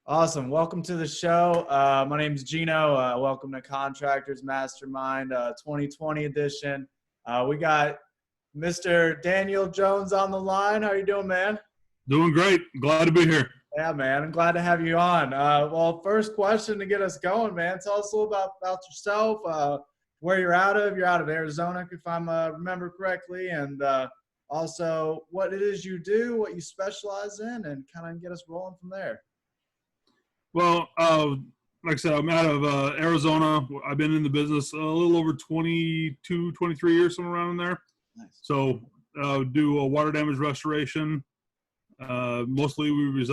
Awesome. Welcome to the show. My name is Gino. Welcome to Contractors Mastermind 2020 edition. We got Mr. Daniel Jones on the line. How are you doing, man? Doing great. Glad to be here. Yeah, man. I'm glad to have you on. Well, first question to get us going, man. Tell us a little about yourself, where you're out of. You're out of Arizona, if I remember correctly, and also what it is you do, what you specialize in, and kind of get us rolling from there. Well, like I said, I'm out of Arizona. I've been in the business a little over 22, 23 years, somewhere around there. Nice. So do a water damage restoration. Mostly we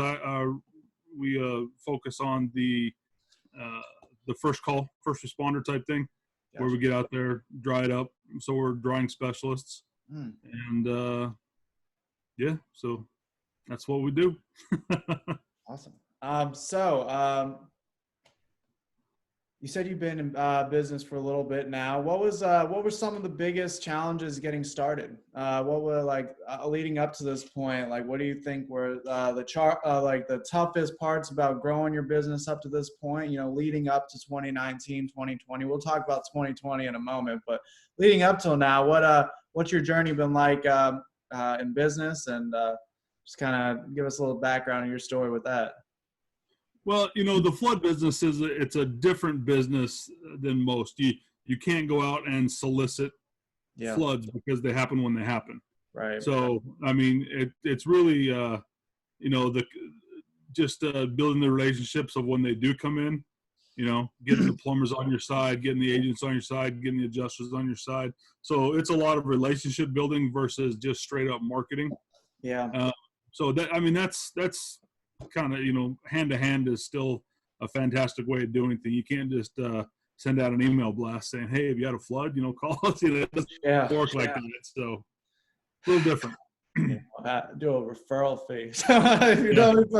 focus on the first call, first responder type thing, Gotcha. where we get out there, dry it up. So we're drying specialists. And yeah, so that's what we do. Awesome. You said you've been in business for a little bit now. What were some of the biggest challenges getting started? What were leading up to this point? Like, what do you think were the toughest parts about growing your business up to this point? You know, leading up to 2019, 2020. We'll talk about 2020 in a moment, but leading up till now, what's your journey been like in business? And just kind of give us a little background on your story with that. Well, you know, the flood business it's a different business than most. You can't go out and solicit floods because they happen when they happen. Right. So, I mean, it's really, building the relationships of when they do come in, you know, getting the plumbers on your side, getting the agents on your side, getting the adjusters on your side. So it's a lot of relationship building versus just straight up marketing. Yeah. So that's kind of, you know, hand to hand is still a fantastic way of doing things. You can't just send out an email blast saying, "Hey, have you had a flood? You know, call us." You know, it doesn't work like that. So a little different. Do a referral fee. If you don't,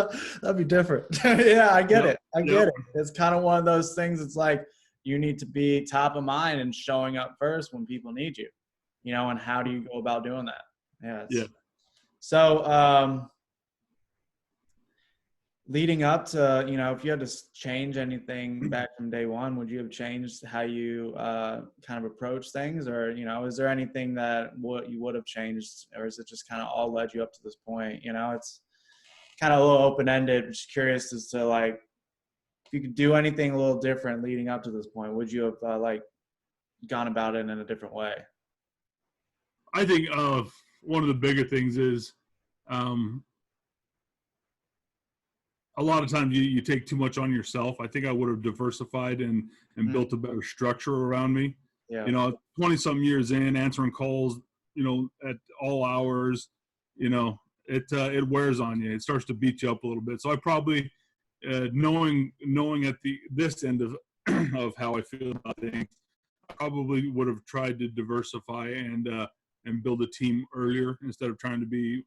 that'd be different. Yeah, I get it. I get it. It's kind of one of those things. It's like you need to be top of mind and showing up first when people need you. You know, and how do you go about doing that? Yeah. So, leading up to, you know, if you had to change anything back from day one, would you have changed how you kind of approach things? Or, you know, is there anything that you would have changed? Or is it just kind of all led you up to this point? You know, it's kind of a little open-ended. Just curious as to, like, if you could do anything a little different leading up to this point, would you have, gone about it in a different way? I think one of the bigger things is a lot of times you take too much on yourself. I think I would have diversified and built a better structure around me. Yeah. You know, 20-some years in, answering calls, you know, at all hours, you know, it wears on you. It starts to beat you up a little bit. So I probably, knowing at this end of of how I feel about things, I probably would have tried to diversify and build a team earlier instead of trying to be,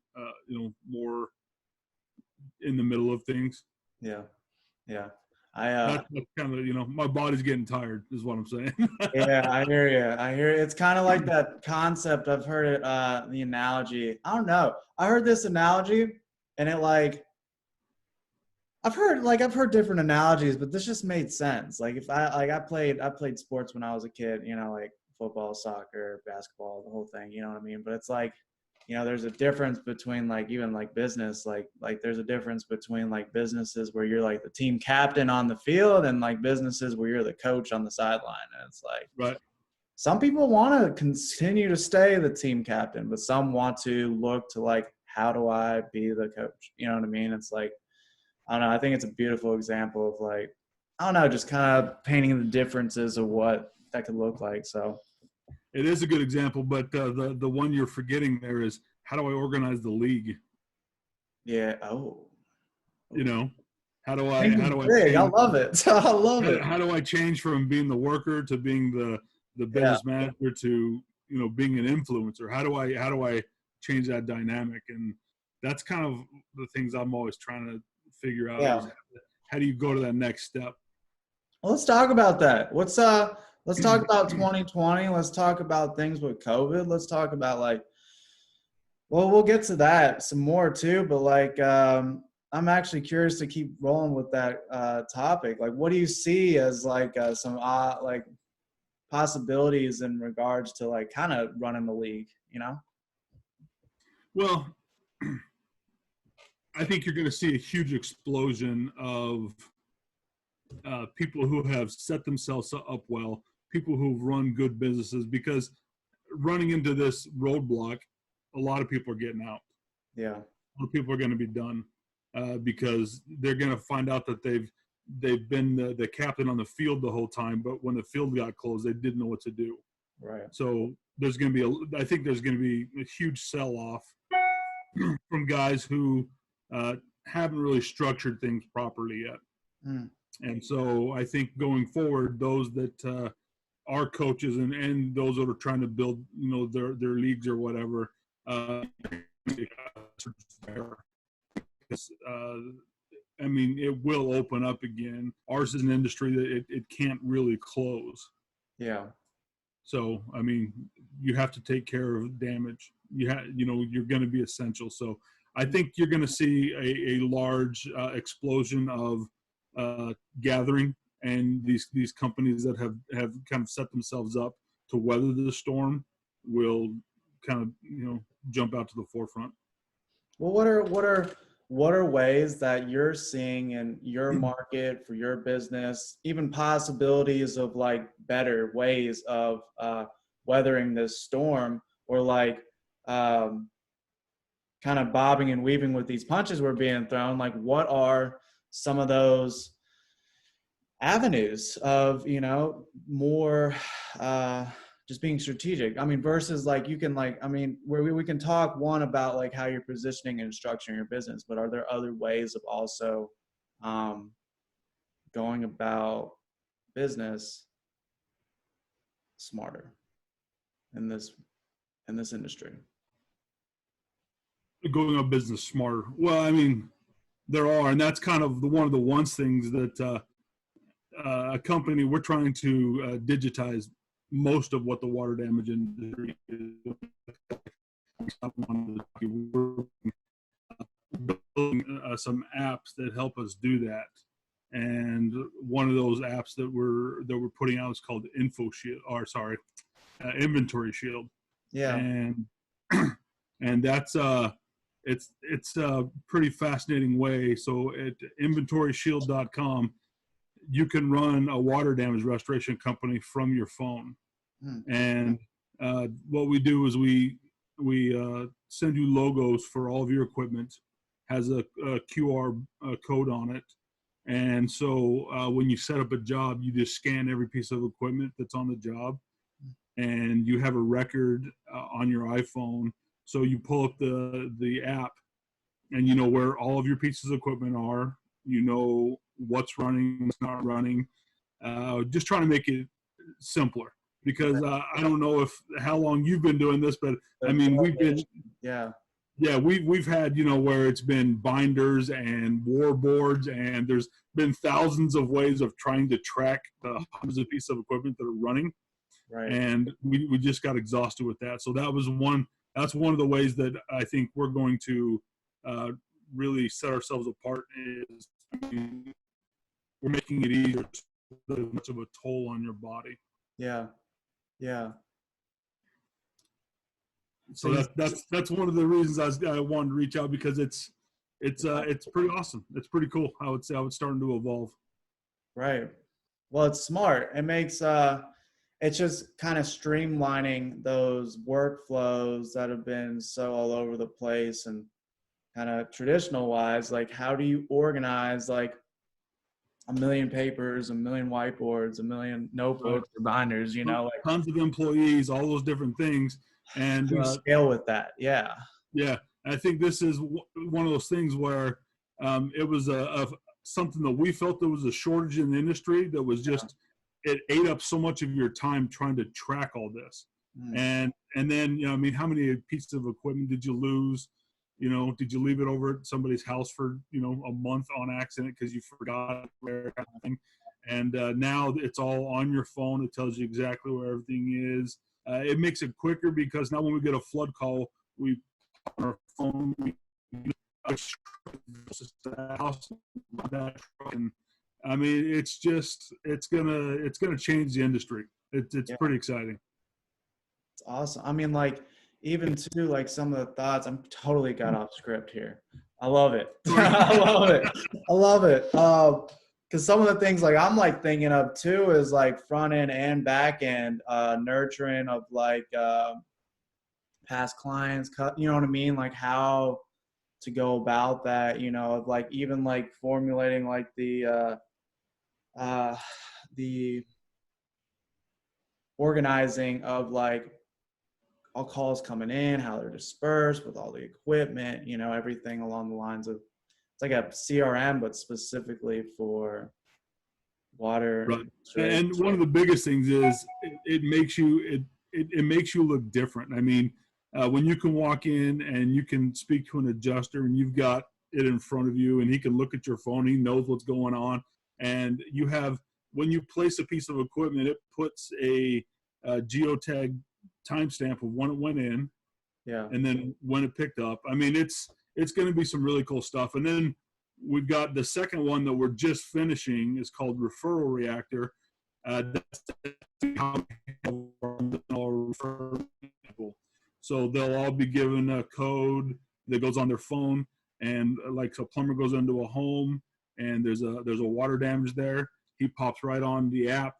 you know, more in the middle of things. Yeah. That's kind of, you know, my body's getting tired is what I'm saying. Yeah, I hear you. It's kind of like that concept. I've heard it, the analogy. I don't know. I heard this analogy and I've heard different analogies, but this just made sense. Like if I played sports when I was a kid, you know, like football, soccer, basketball, the whole thing, you know what I mean? But it's like, you know, there's a difference between even business, like there's a difference between businesses where you're like the team captain on the field and businesses where you're the coach on the sideline. And it's like, right. Some people want to continue to stay the team captain, but some want to look to how do I be the coach? You know what I mean? It's like, I don't know. I think it's a beautiful example of I don't know, just kind of painting the differences of what that could look like. So. It is a good example, but the one you're forgetting there is, how do I organize the league? Yeah. Oh. You know, how do I? I love it. I love it. How do I change from being the worker to being the business manager to, you know, being an influencer? How do I change that dynamic? And that's kind of the things I'm always trying to figure out. Yeah. Is how do you go to that next step? Well, let's talk about that. Let's talk about 2020. Let's talk about things with COVID. Let's talk about we'll get to that some more too. But I'm actually curious to keep rolling with that topic. Like, what do you see as like some like possibilities in regards to like kind of running the league? You know? Well, I think you're going to see a huge explosion of people who have set themselves up well, people who've run good businesses, because running into this roadblock, a lot of people are getting out. Yeah. A lot of people are going to be done because they're going to find out that they've been the captain on the field the whole time, but when the field got closed, they didn't know what to do. Right. So there's going to be I think there's going to be a huge sell-off from guys who haven't really structured things properly yet. Mm. And so I think going forward, those that are coaches and those that are trying to build, their leagues or whatever, I mean, it will open up again. Ours is an industry that it can't really close. Yeah. So, I mean, you have to take care of damage. You're going to be essential. So I think you're going to see a large explosion of gathering, and these companies that have kind of set themselves up to weather the storm will kind of, jump out to the forefront. Well, what are ways that you're seeing in your market for your business, even possibilities of like better ways of weathering this storm, or like kind of bobbing and weaving with these punches we're being thrown? Like, what are some of those avenues of, more just being strategic? I mean, versus like you can like, I mean, where we can talk one about like how you're positioning and structuring your business, but are there other ways of also going about business smarter in this industry? Going about business smarter. Well, I mean, there are, and that's kind of one of the things that a company, we're trying to digitize most of what the water damage industry is. We're building some apps that help us do that, and one of those apps that we're putting out is called Inventory Shield. Yeah. And that's it's a pretty fascinating way. So at inventoryshield.com, you can run a water damage restoration company from your phone. And what we do is we send you logos for all of your equipment, has a QR code on it. And so when you set up a job, you just scan every piece of equipment that's on the job, and you have a record on your iPhone. So you pull up the app, and you know where all of your pieces of equipment are. You know what's running, what's not running. Just trying to make it simpler, because I don't know how long you've been doing this, but I mean, we've been we've had, where it's been binders and war boards, and there's been thousands of ways of trying to track the hundreds of pieces of equipment that are running. Right. And we just got exhausted with that. So that's one of the ways that I think we're going to really set ourselves apart, is we're making it easier, so much of a toll on your body. Yeah. So that's one of the reasons I wanted to reach out, because it's pretty awesome. It's pretty cool how it's starting to evolve. Right. Well, it's smart. It makes it's just kind of streamlining those workflows that have been so all over the place, and kind of traditional wise, like how do you organize like a million papers, a million whiteboards, a million notebooks or binders, like tons of employees, all those different things, and scale with that. Yeah. I think this is one of those things where it was something that we felt there was a shortage in the industry, that was just it ate up so much of your time trying to track all this. And then, I mean, how many pieces of equipment did you lose? Did you leave it over at somebody's house for, a month on accident because you forgot where everything? And now it's all on your phone. It tells you exactly where everything is. It makes it quicker, because now when we get a flood call, we on our phone, house, that truck, and I mean, it's gonna change the industry. It's Yeah, pretty exciting. it's awesome. I mean, like even too, like some of the thoughts. I'm totally got off script here. I love it. I love it. I love it. Because some of the things like I'm like thinking of too is like front end and back end nurturing of like past clients. You know what I mean? Like how to go about that. You know, of like even like formulating like uh, the organizing of like all calls coming in, how they're dispersed with all the equipment, you know, everything along the lines of it's like a CRM, but specifically for water. Right. And one of the biggest things is it makes it makes you look different. I mean, when you can walk in and you can speak to an adjuster and you've got it in front of you and he can look at your phone, he knows what's going on, and you have when you place a piece of equipment, it puts a geotag timestamp of when it went in, Yeah. and then when it picked up. I mean, it's going to be some really cool stuff. And then we've got the second one that we're just finishing is called Referral Reactor. That's how refer people. So they'll all be given a code that goes on their phone, and like so, a plumber goes into a home, and there's a water damage there. He pops right on the app.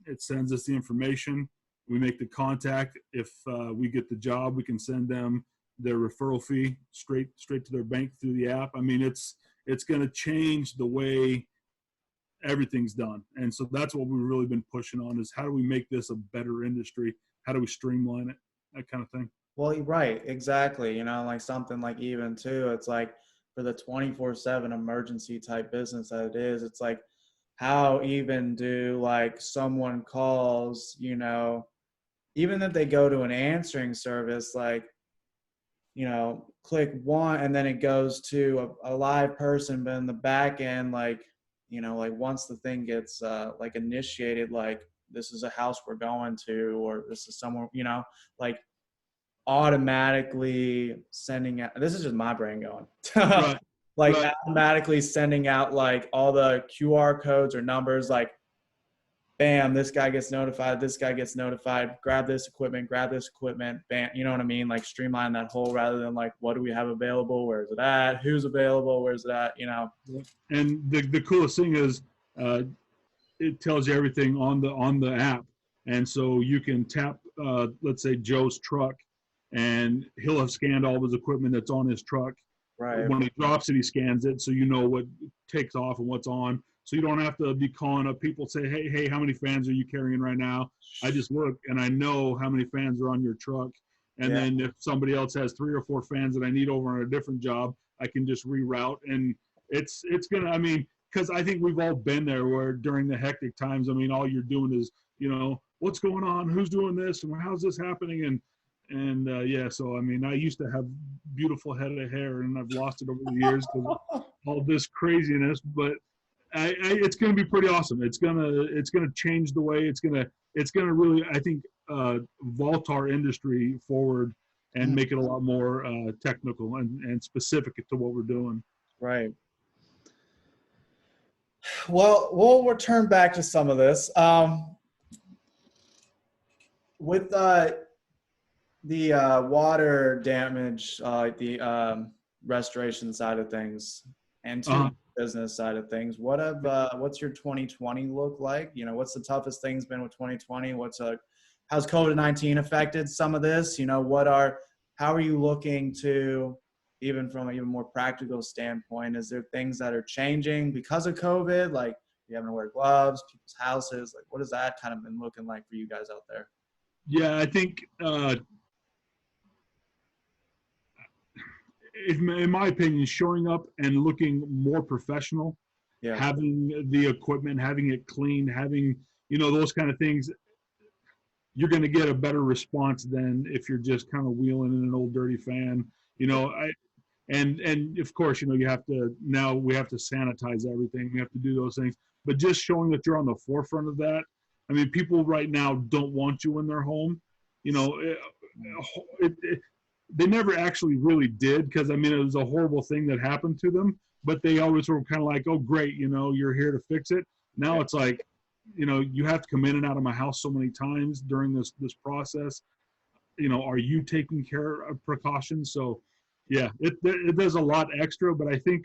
It sends us the information. We make the contact. If we get the job, we can send them their referral fee straight to their bank through the app. I mean, it's going to change the way everything's done. And so that's what we've really been pushing on is how do we make this a better industry? How do we streamline it? That kind of thing. Well, right, exactly. You know, like something like even too, it's like for the 24/7 emergency type business that it is, it's like how even do like someone calls, you know, even if they go to an answering service, like, you know, click one and then it goes to a live person, but in the back end, like, you know, like once the thing gets like initiated, like this is a house we're going to, or this is somewhere, you know, like automatically sending out, this is just my brain going, Right. like Right. automatically sending out like all the QR codes or numbers, like bam, this guy gets notified, this guy gets notified, grab this equipment, bam, you know what I mean? Like streamline that whole rather than like, what do we have available? Where's it at? Who's available? Where's it at? You know? And the coolest thing is it tells you everything on the app. And so you can tap, let's say Joe's truck, and he'll have scanned all of his equipment that's on his truck. Right. When he drops it, he scans it, so you know what takes off and what's on. So you don't have to be calling up people, say, hey, how many fans are you carrying right now? I just look and I know how many fans are on your truck. And then if somebody else has 3 or 4 fans that I need over on a different job, I can just reroute. And it's gonna, I mean, because I think we've all been there where during the hectic times, I mean, all you're doing is, you know, what's going on? Who's doing this? And how's this happening? And yeah, so I mean, I used to have beautiful head of hair, and I've lost it over the years because all this craziness. But it's going to be pretty awesome. It's gonna change the way it's gonna really, I think, vault our industry forward and make it a lot more technical and specific to what we're doing. Right. Well, we'll return back to some of this. With the water damage, the restoration side of things, and to business side of things, what's your 2020 look like? You know, what's the toughest things been with 2020? How's COVID-19 affected some of this? You know, how are you looking to, even from an even more practical standpoint, is there things that are changing because of COVID? Like you having to wear gloves, people's houses, like what has that kind of been looking like for you guys out there? Yeah, I think in my opinion, showing up and looking more professional, having the equipment, having it clean, having, you know, those kind of things, you're going to get a better response than if you're just kind of wheeling in an old dirty fan, you know. And of course, you know, we have to sanitize everything. We have to do those things, but just showing that you're on the forefront of that. I mean, people right now don't want you in their home. You know, they never actually really did, because I mean, it was a horrible thing that happened to them, but they always were kind of like, oh, great, you know, you're here to fix it. Now it's like, you know, you have to come in and out of my house so many times during this process. You know, are you taking care of precautions? So yeah, it does a lot extra, but I think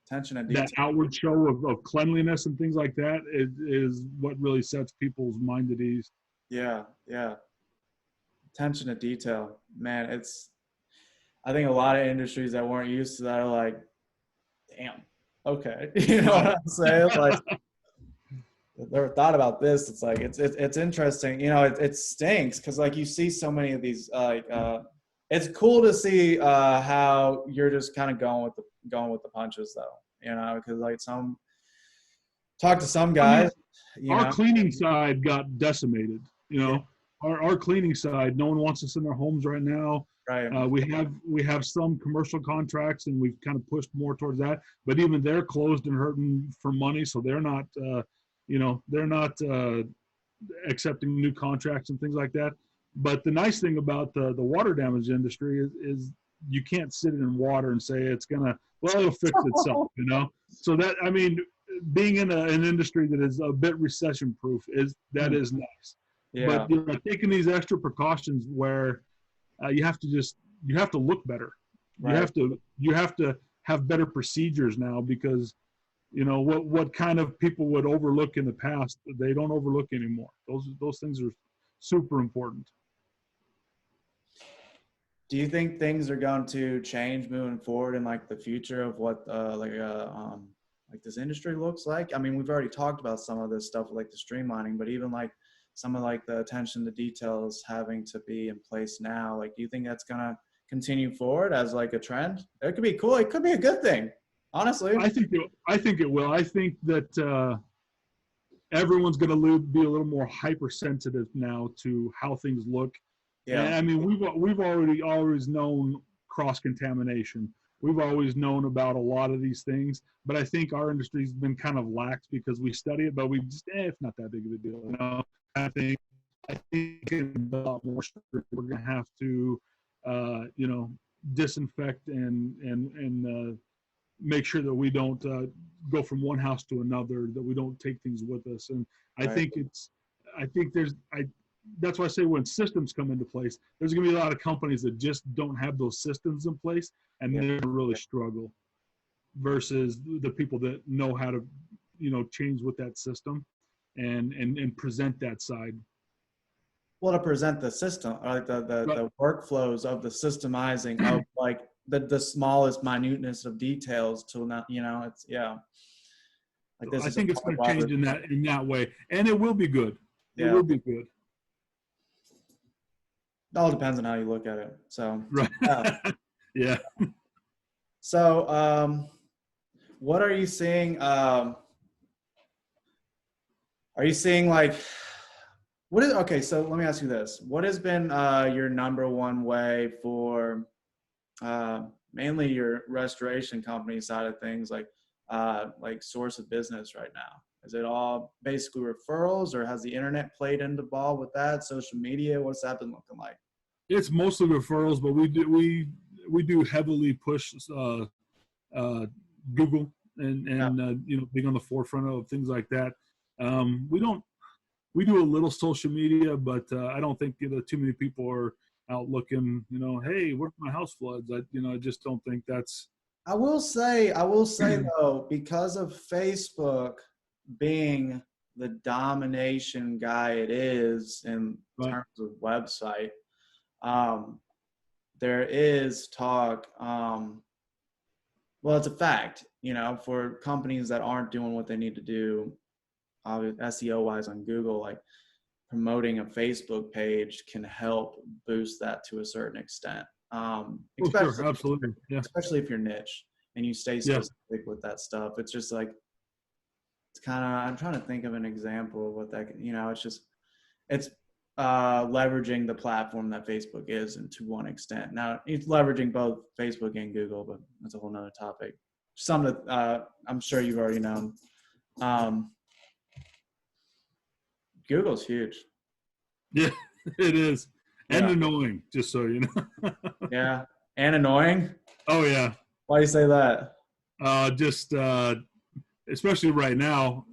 Attention to that detail. outward show of cleanliness and things like that is what really sets people's mind at ease. Yeah, yeah. Attention to detail, man. I think a lot of industries that weren't used to that are like, damn, okay. You know what I'm saying? Like, never thought about this. It's like it's interesting. You know, it stinks because like you see so many of these it's cool to see how you're just kind of going with the punches though. You know, because like talk to some I mean, guys. You our know, cleaning side got decimated. You yeah, know, our cleaning side, no one wants us in their homes right now. right, We have some commercial contracts, and we've kind of pushed more towards that. But even they're closed and hurting for money, so they're not, you know, they're not accepting new contracts and things like that. But the nice thing about the water damage industry is you can't sit in water and say it's gonna, well, it'll fix itself, you know. So that, I mean, being in an industry that is a bit recession proof is nice. yeah, But you know, taking these extra precautions where you have to look better. right. You have to have better procedures now, because you know what kind of people would overlook in the past, they don't overlook anymore. Those things are super important. Do you think things are going to change moving forward in like the future of what like this industry looks like? I mean, we've already talked about some of this stuff like the streamlining, but even like some of like the attention to details having to be in place now. Like, do you think that's gonna continue forward as like a trend? It could be cool. It could be a good thing, honestly. I think it will. I think that everyone's going to be a little more hypersensitive now to how things look. And Yeah, I mean, we've already always known cross contamination. We've always known about a lot of these things, but I think our industry's been kind of lax because we study it, but we just, it's not that big of a deal. You know, I think a lot more we're going to have to, you know, disinfect and make sure that we don't go from one house to another, that we don't take things with us. And I right. think that's why I say when systems come into place, there's going to be a lot of companies that just don't have those systems in place, and Yeah. they're going to really struggle versus the people that know how to, you know, change with that system and present that side. Well, to present the system, like the workflows of the systemizing of like the smallest minuteness of details to not, you know, it's like this I is a think it's part going to change in that way, and it will be good. It yeah. will be good. It all depends on how you look at it. So Right. Yeah. So what are you seeing? Are you seeing like okay, so let me ask you this. What has been your number one way for mainly your restoration company side of things, like source of business right now? Is it all basically referrals, or has the internet played into ball with that? Social media, what's that been looking like? It's mostly referrals, but we do heavily push Google and you know, being on the forefront of things like that. We do a little social media, but I don't think, you know, too many people are out looking, you know, hey, where my house floods. I just don't think that's. I will say though, because of Facebook being the domination guy it is in Right. terms of website, there is talk. Well, it's a fact, you know, for companies that aren't doing what they need to do, SEO wise on Google, like promoting a Facebook page can help boost that to a certain extent. Oh, Especially, sure, absolutely, yeah, especially if you're niche and you stay yeah. specific with that stuff. It's just like, it's kind of, I'm trying to think of an example of what that, you know, it's leveraging the platform that Facebook is, and to one extent. Now it's leveraging both Facebook and Google, but that's a whole nother topic. Some that I'm sure you've already known. Google's huge. Yeah, it is. and Yeah. annoying, just so you know. Yeah. And annoying. Oh yeah. Why do you say that? Just especially right now,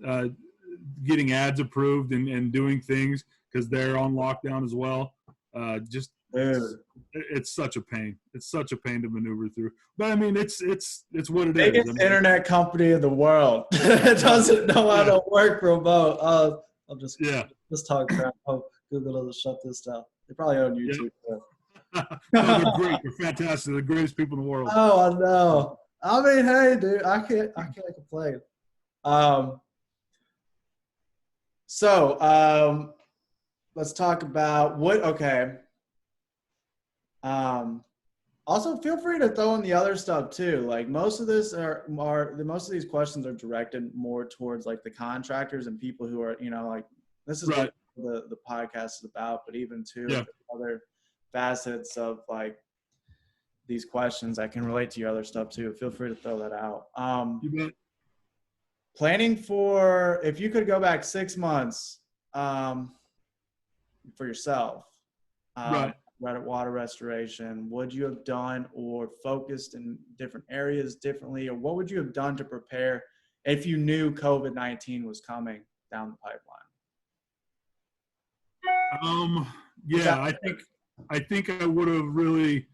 getting ads approved and doing things because they're on lockdown as well. Just Dude. it's such a pain. It's such a pain to maneuver through. But I mean, it's what it is. Biggest I mean, internet company in the world doesn't know how to work remote. I'll just talk crap. Hope Google doesn't shut this down. They probably own YouTube. No, they're great. They're fantastic. They're the greatest people in the world. Oh, I know. I mean, hey, dude, I can't complain. So let's talk about what. Okay. Also, feel free to throw in the other stuff too. Like most of this most of these questions are directed more towards like the contractors and people who are, like this is right. what the podcast is about. But even too, other facets of like these questions that can relate to your other stuff too. Feel free to throw that out. You bet. Planning for, if you could go back 6 months for yourself, right. Water restoration, would you have done or focused in different areas differently, or what would you have done to prepare if you knew COVID-19 was coming down the pipeline? Yeah, I think I would have really.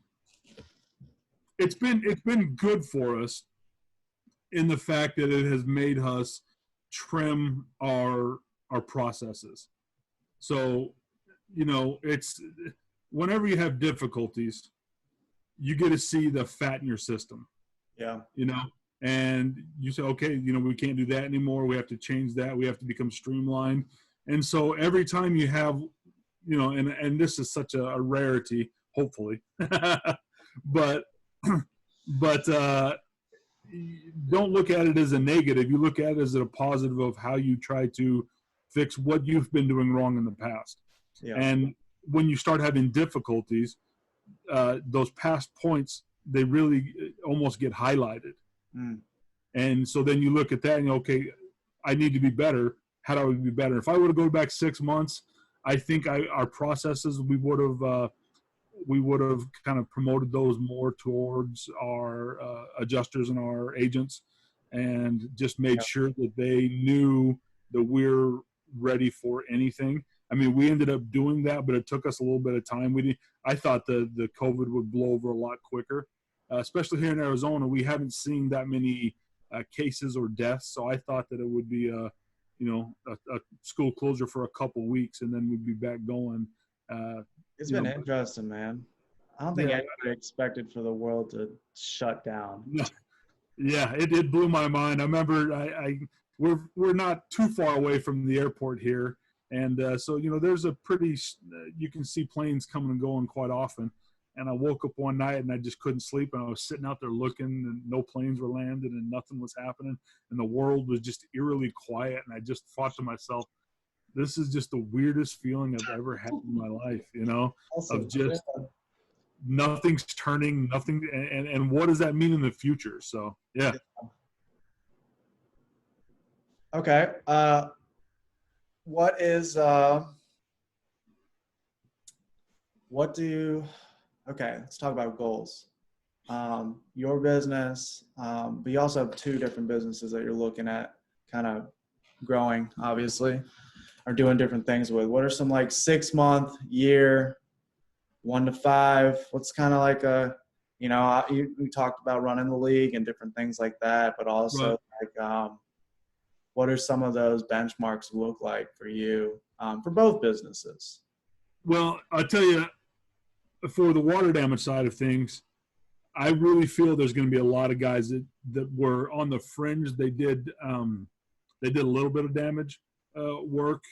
It's been good for us in the fact that it has made us trim our processes. So, it's whenever you have difficulties, you get to see the fat in your system. Yeah. And you say, okay, we can't do that anymore. We have to change that. We have to become streamlined. And so every time you have, and this is such a rarity, hopefully, but don't look at it as a negative. You look at it as a positive of how you try to fix what you've been doing wrong in the past. Yeah. And when you start having difficulties, those past points, they really almost get highlighted. Mm. And so then you look at that and okay, I need to be better. How do I be better? If I were to go back 6 months, I think our processes, we would have kind of promoted those more towards our adjusters and our agents, and just made sure that they knew that we're ready for anything. I mean, we ended up doing that, but it took us a little bit of time. I thought the COVID would blow over a lot quicker, especially here in Arizona. We haven't seen that many cases or deaths, so I thought that it would be a school closure for a couple weeks, and then we'd be back going. It's been interesting, man. I don't think anybody expected for the world to shut down. Yeah, it blew my mind. I remember we're not too far away from the airport here, and so there's a pretty you can see planes coming and going quite often. And I woke up one night and I just couldn't sleep, and I was sitting out there looking, and no planes were landing and nothing was happening, and the world was just eerily quiet. And I just thought to myself, this is just the weirdest feeling I've ever had in my life, Awesome. of just nothing's turning, nothing. And what does that mean in the future? So, yeah. Okay. Okay, let's talk about goals. Your business, but you also have 2 different businesses that you're looking at kind of growing, obviously, or doing different things with. What are some like 6 month, year, 1 to 5? What's kind of like we talked about running the league and different things like that, but also like, what are some of those benchmarks look like for you for both businesses? Well, I'll tell you, for the water damage side of things, I really feel there's going to be a lot of guys that were on the fringe. They did a little bit of damage work.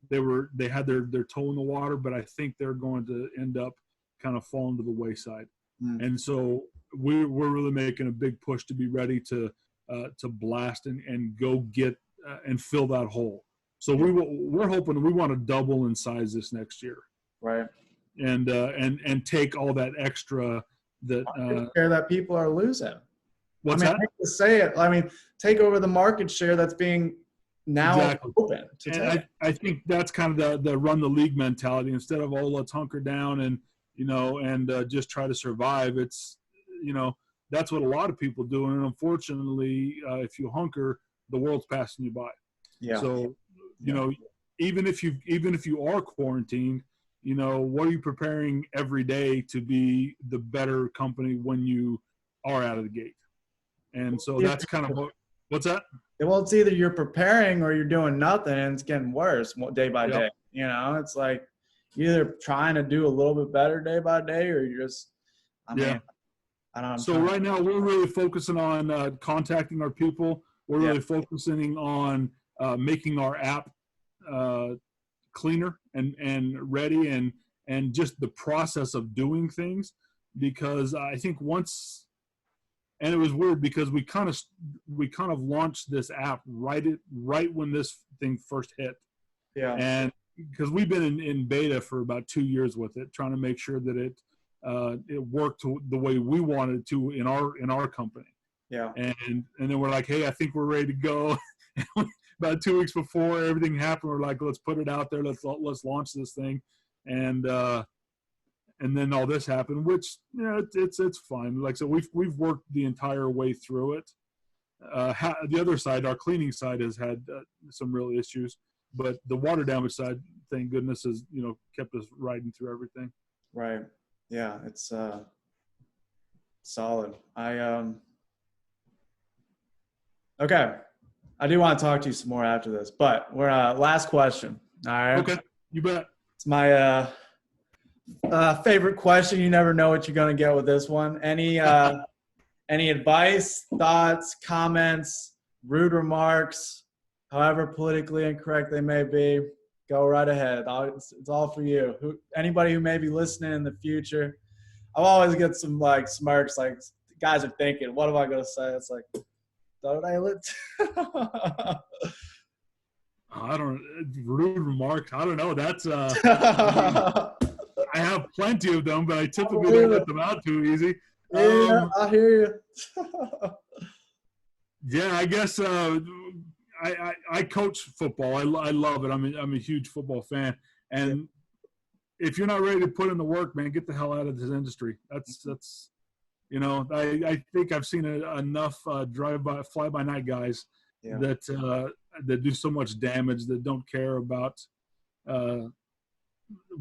They had their toe in the water, but I think they're going to end up kind of falling to the wayside. Mm. And so we're really making a big push to be ready to blast and go get and fill that hole. So we're hoping, we want to double in size this next year. Right. And take all that extra that people are losing. What's that? I hate to say it. I mean, take over the market share that's being now Exactly. open to And take. I think that's kind of the run the league mentality. Instead of, oh, let's hunker down and, just try to survive. It's, that's what a lot of people do. And unfortunately, if you hunker, the world's passing you by. Yeah. So, even if you are quarantined, what are you preparing every day to be the better company when you are out of the gate? And so that's kind of what's that? Well, it's either you're preparing or you're doing nothing, and it's getting worse day by Yep. day. It's like you're either trying to do a little bit better day by day, or you're just, I mean, I don't know. So right now we're really focusing on contacting our people. We're really focusing on making our app cleaner and ready, and just the process of doing things, because I think once, and it was weird because we kind of launched this app right when this thing first hit. Yeah. And because we've been in beta for about 2 years with it, trying to make sure that it worked the way we wanted to in our company. Yeah. And then we're like, hey, I think we're ready to go. About 2 weeks before everything happened, we're like, let's put it out there. Let's launch this thing. And then all this happened, which it's fine. Like, so we've worked the entire way through it. The other side, our cleaning side, has had some real issues, but the water damage side, thank goodness, has kept us riding through everything. Right. Yeah, it's solid. Okay. I do want to talk to you some more after this, but we're last question. All right. Okay, you bet. It's my favorite question. You never know what you're going to get with this one. Any advice, thoughts, comments, rude remarks, however politically incorrect they may be, go right ahead. It's all for you. Anybody who may be listening in the future, I'll always get some like smirks, like guys are thinking, what am I going to say? It's like, don't I lit? Rude remarks. I don't know. That's I have plenty of them, but I typically don't let them out too easy. Yeah, I hear you. Yeah, I guess I coach football. I love it. I'm a huge football fan, and if you're not ready to put in the work, man, get the hell out of this industry. That's I think I've seen enough fly-by-night guys that do so much damage, that don't care about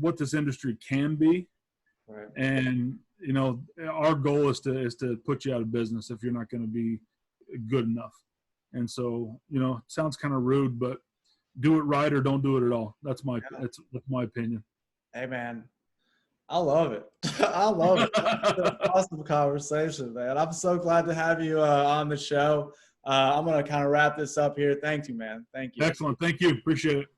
what this industry can be. Right. And our goal is to put you out of business if you're not going to be good enough. And so it sounds kind of rude, but do it right or don't do it at all. That's my opinion. Hey man, I love it. I love it. It's an awesome conversation, man. I'm so glad to have you on the show. I'm going to kind of wrap this up here. Thank you, man. Thank you. Excellent. Thank you. Appreciate it.